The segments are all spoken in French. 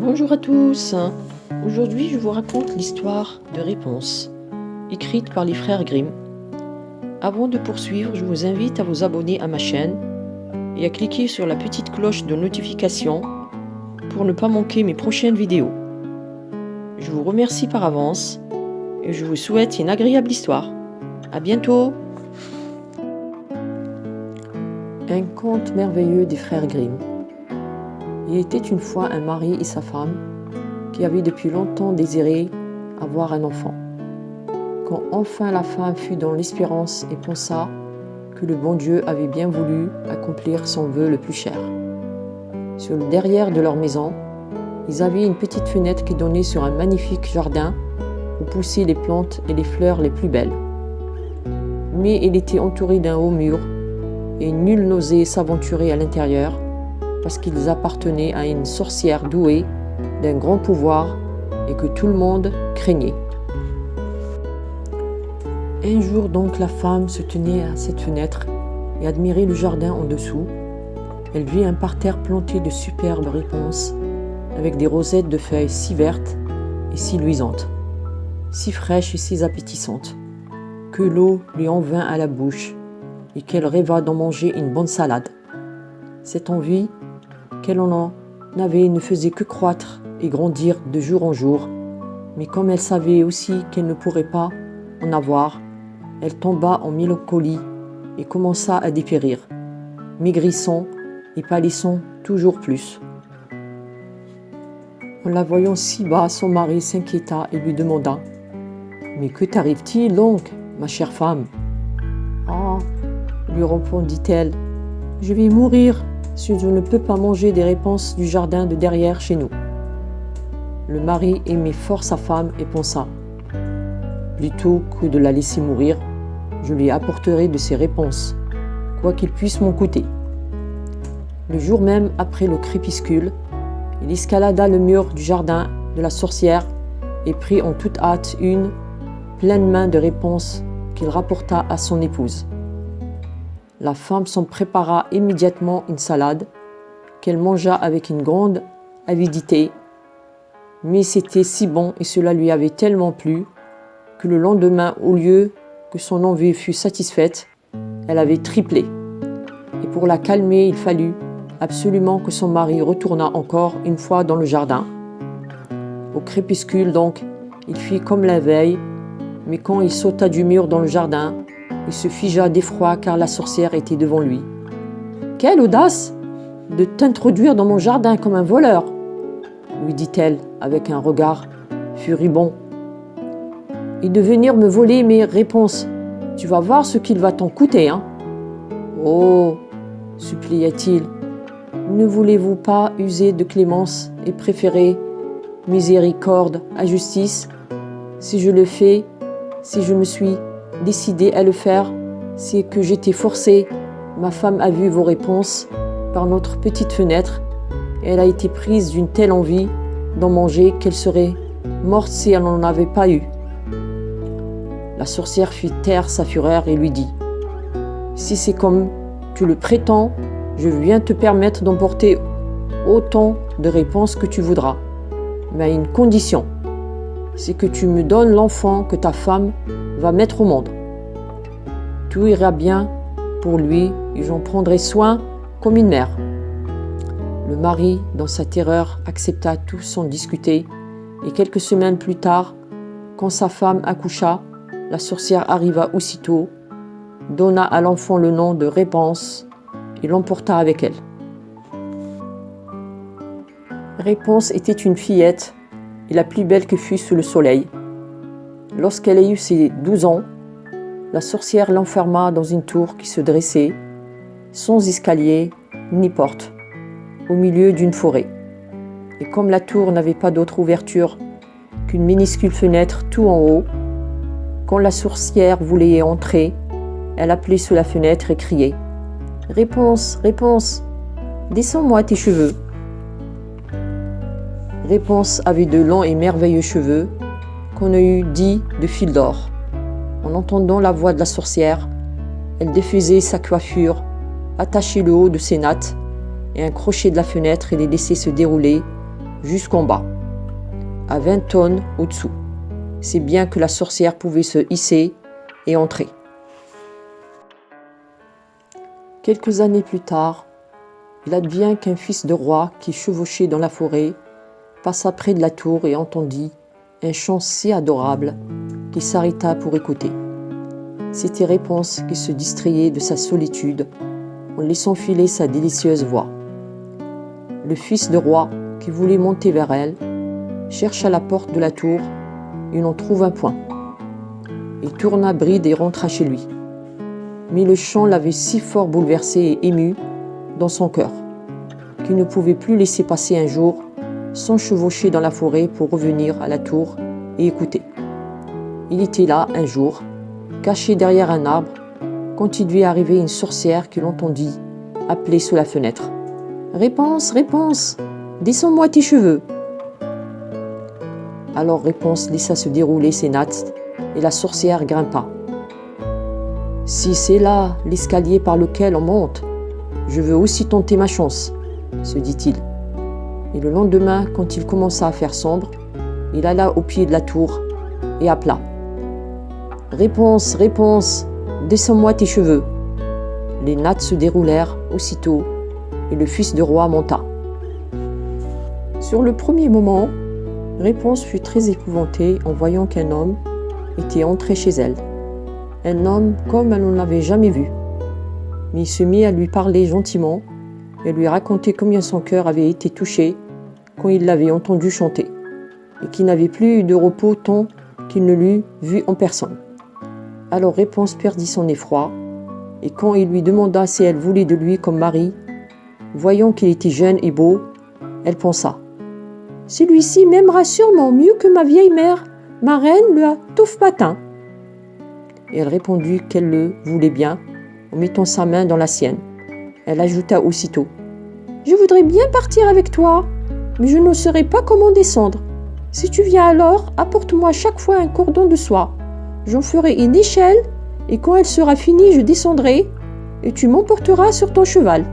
Bonjour à tous. Aujourd'hui, je vous raconte l'histoire de Réponse, écrite par les frères Grimm. Avant de poursuivre, je vous invite à vous abonner à ma chaîne et à cliquer sur la petite cloche de notification pour ne pas manquer mes prochaines vidéos. Je vous remercie par avance et je vous souhaite une agréable histoire. À bientôt. Un conte merveilleux des frères Grimm. Il était une fois un mari et sa femme qui avaient depuis longtemps désiré avoir un enfant. Quand enfin la femme fut dans l'espérance et pensa que le bon Dieu avait bien voulu accomplir son vœu le plus cher. Sur le derrière de leur maison, ils avaient une petite fenêtre qui donnait sur un magnifique jardin où poussaient les plantes et les fleurs les plus belles. Mais il était entouré d'un haut mur et nul n'osait s'aventurer à l'intérieur parce qu'ils appartenaient à une sorcière douée d'un grand pouvoir et que tout le monde craignait. Un jour donc la femme se tenait à cette fenêtre et admirait le jardin en dessous. Elle vit un parterre planté de superbes réponses avec des rosettes de feuilles si vertes et si luisantes, si fraîches et si appétissantes, que l'eau lui en vint à la bouche et qu'elle rêva d'en manger une bonne salade. Cette envie qu'elle en avait ne faisait que croître et grandir de jour en jour, mais comme elle savait aussi qu'elle ne pourrait pas en avoir, elle tomba en mélancolie et commença à dépérir, maigrissant et pâlissant toujours plus. En la voyant si bas, son mari s'inquiéta et lui demanda « Mais que t'arrive-t-il donc, ma chère femme ?»« Ah, lui répondit-elle, je vais mourir si je ne peux pas manger des réponses du jardin de derrière chez nous. » Le mari aimait fort sa femme et pensa « Plutôt que de la laisser mourir, je lui apporterai de ses réponses, quoi qu'il puisse m'en coûter. » Le jour même, après le crépuscule, il escalada le mur du jardin de la sorcière et prit en toute hâte une pleine main de réponses qu'il rapporta à son épouse. La femme s'en prépara immédiatement une salade qu'elle mangea avec une grande avidité, mais c'était si bon et cela lui avait tellement plu que le lendemain, au lieu que son envie fût satisfaite, elle avait triplé. Et pour la calmer, il fallut absolument que son mari retournât encore une fois dans le jardin. Au crépuscule donc, il fit comme la veille, mais quand il sauta du mur dans le jardin, il se figea d'effroi car la sorcière était devant lui. « Quelle audace de t'introduire dans mon jardin comme un voleur !» lui dit-elle avec un regard furibond. « Et de venir me voler mes réponses. Tu vas voir ce qu'il va t'en coûter, hein !»« Oh !» supplia-t-il. « Ne voulez-vous pas user de clémence et préférer miséricorde à justice? Si je le fais, si je me suis décidé à le faire, c'est que j'étais forcée. Ma femme a vu vos réponses par notre petite fenêtre et elle a été prise d'une telle envie d'en manger qu'elle serait morte si elle n'en avait pas eu. » La sorcière fit taire sa fureur et lui dit « Si c'est comme tu le prétends, je viens te permettre d'emporter autant de réponses que tu voudras, mais à une condition, c'est que tu me donnes l'enfant que ta femme va mettre au monde. Tout ira bien pour lui et j'en prendrai soin comme une mère. » Le mari, dans sa terreur, accepta tout sans discuter et quelques semaines plus tard, quand sa femme accoucha, la sorcière arriva aussitôt, donna à l'enfant le nom de Réponse et l'emporta avec elle. Réponse était une fillette et la plus belle que fût sous le soleil. Lorsqu'elle eut ses 12 ans, la sorcière l'enferma dans une tour qui se dressait, sans escalier ni porte, au milieu d'une forêt. Et comme la tour n'avait pas d'autre ouverture qu'une minuscule fenêtre tout en haut, quand la sorcière voulait y entrer, elle appelait sous la fenêtre et criait « Réponse, Réponse, descends-moi tes cheveux !» Réponse avait de longs et merveilleux cheveux qu'on a eu dit de fil d'or. En entendant la voix de la sorcière, elle défaisait sa coiffure, attachait le haut de ses nattes et un crochet de la fenêtre et les laissait se dérouler jusqu'en bas, à 20 tonnes au-dessous. C'est bien que la sorcière pouvait se hisser et entrer. Quelques années plus tard, il advient qu'un fils de roi qui chevauchait dans la forêt passa près de la tour et entendit un chant si adorable qu'il s'arrêta pour écouter. C'était Réponse qui se distrayait de sa solitude en laissant filer sa délicieuse voix. Le fils de roi, qui voulait monter vers elle, chercha la porte de la tour et n'en trouva point. Il tourna bride et rentra chez lui. Mais le chant l'avait si fort bouleversé et ému dans son cœur qu'il ne pouvait plus laisser passer un jour sans chevaucher dans la forêt pour revenir à la tour et écouter. Il était là un jour, caché derrière un arbre, quand il vit arriver une sorcière qui l'entendit appeler sous la fenêtre. « Réponse, Réponse, descends-moi tes cheveux !» Alors Réponse laissa se dérouler ses nattes et la sorcière grimpa. « Si c'est là l'escalier par lequel on monte, je veux aussi tenter ma chance, » se dit-il. Et le lendemain, quand il commença à faire sombre, il alla au pied de la tour et appela. « Réponse, Réponse, descends-moi tes cheveux !» Les nattes se déroulèrent aussitôt et le fils de roi monta. Sur le premier moment, Réponse fut très épouvantée en voyant qu'un homme était entré chez elle. Un homme comme elle n'en avait jamais vu. Mais il se mit à lui parler gentiment et lui raconter combien son cœur avait été touché quand il l'avait entendu chanter et qu'il n'avait plus eu de repos tant qu'il ne l'eût vu en personne. Alors Réponse perdit son effroi et quand il lui demanda si elle voulait de lui comme mari, voyant qu'il était jeune et beau, elle pensa « Celui-ci m'aimera sûrement mieux que ma vieille mère, ma reine le Touffe-Patin. » Et elle répondit qu'elle le voulait bien en mettant sa main dans la sienne. Elle ajouta aussitôt « Je voudrais bien partir avec toi, mais je ne saurais pas comment descendre. Si tu viens alors, apporte-moi chaque fois un cordon de soie. J'en ferai une échelle et quand elle sera finie, je descendrai et tu m'emporteras sur ton cheval. »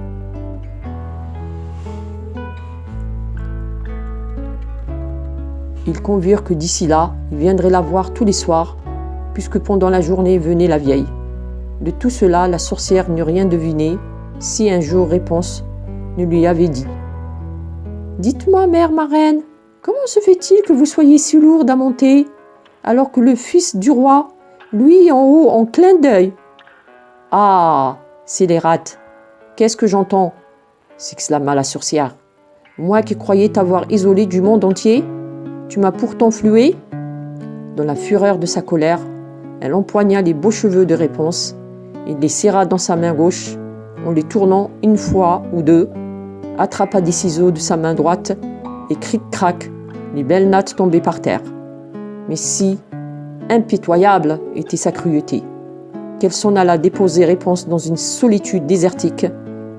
Ils convirent que d'ici là, il viendrait la voir tous les soirs, puisque pendant la journée venait la vieille. De tout cela, la sorcière n'eut rien deviné, si un jour Réponse ne lui avait dit « Dites-moi, mère marraine, comment se fait-il que vous soyez si lourde à monter, alors que le fils du roi, lui en haut en clin d'œil ?»« Ah, scélérate, qu'est-ce que j'entends ?» s'exclama la sorcière. « Moi qui croyais t'avoir isolé du monde entier, tu m'as pourtant floué ?» Dans la fureur de sa colère, elle empoigna les beaux cheveux de Réponse et les serra dans sa main gauche en les tournant une fois ou deux, attrapa des ciseaux de sa main droite et cric-crac, les belles nattes tombaient par terre. Mais si impitoyable était sa cruauté, qu'elle s'en alla déposer Réponse dans une solitude désertique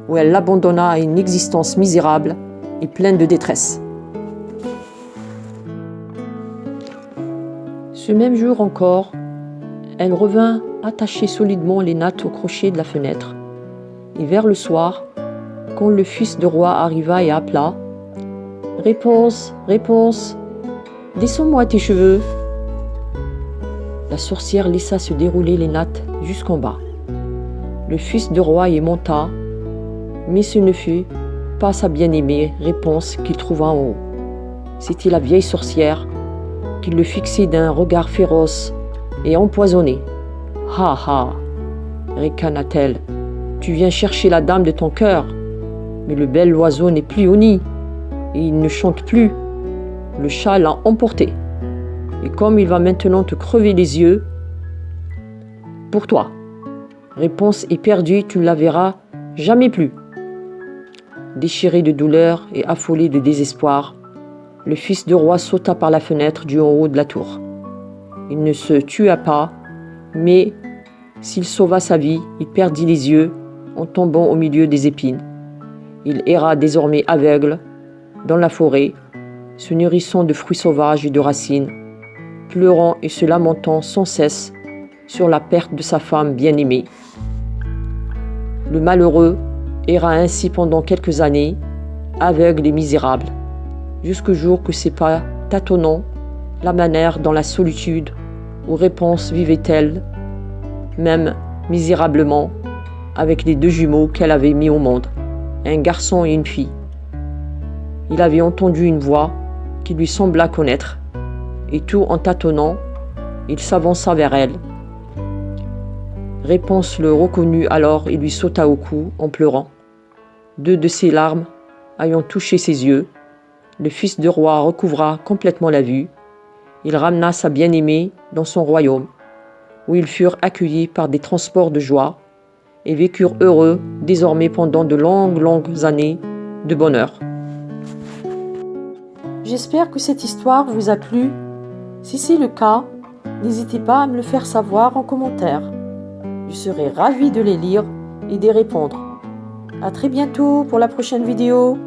où elle l'abandonna à une existence misérable et pleine de détresse. Ce même jour encore, elle revint attacher solidement les nattes au crochet de la fenêtre. Et vers le soir, quand le fils de roi arriva et appela « Réponse, Réponse, descends-moi tes cheveux !» La sorcière laissa se dérouler les nattes jusqu'en bas. Le fils de roi y monta, mais ce ne fut pas sa bien-aimée Réponse qu'il trouva en haut. C'était la vieille sorcière qui le fixait d'un regard féroce et empoisonné. « Ha ha !» ricana-t-elle. « Tu viens chercher la dame de ton cœur, mais le bel oiseau n'est plus au nid et il ne chante plus. Le chat l'a emporté. Et comme il va maintenant te crever les yeux, pour toi, Réponse est perdue, tu ne la verras jamais plus. » Déchiré de douleur et affolé de désespoir, le fils de roi sauta par la fenêtre du haut de la tour. Il ne se tua pas, mais s'il sauva sa vie, il perdit les yeux en tombant au milieu des épines. Il erra désormais aveugle dans la forêt, se nourrissant de fruits sauvages et de racines, pleurant et se lamentant sans cesse sur la perte de sa femme bien-aimée. Le malheureux erra ainsi pendant quelques années, aveugle et misérable, jusqu'au jour que ses pas tâtonnant l'amenèrent dans la solitude où Réponse vivait-elle, même misérablement, avec les 2 jumeaux qu'elle avait mis au monde, un garçon et une fille. Il avait entendu une voix qui lui sembla connaître, et tout en tâtonnant, il s'avança vers elle. Réponse le reconnut alors et lui sauta au cou en pleurant. 2 de ses larmes ayant touché ses yeux, le fils de roi recouvra complètement la vue. Il ramena sa bien-aimée dans son royaume, où ils furent accueillis par des transports de joie et vécurent heureux désormais pendant de longues années de bonheur. J'espère que cette histoire vous a plu. Si c'est le cas, n'hésitez pas à me le faire savoir en commentaire. Je serai ravie de les lire et d'y répondre. À très bientôt pour la prochaine vidéo.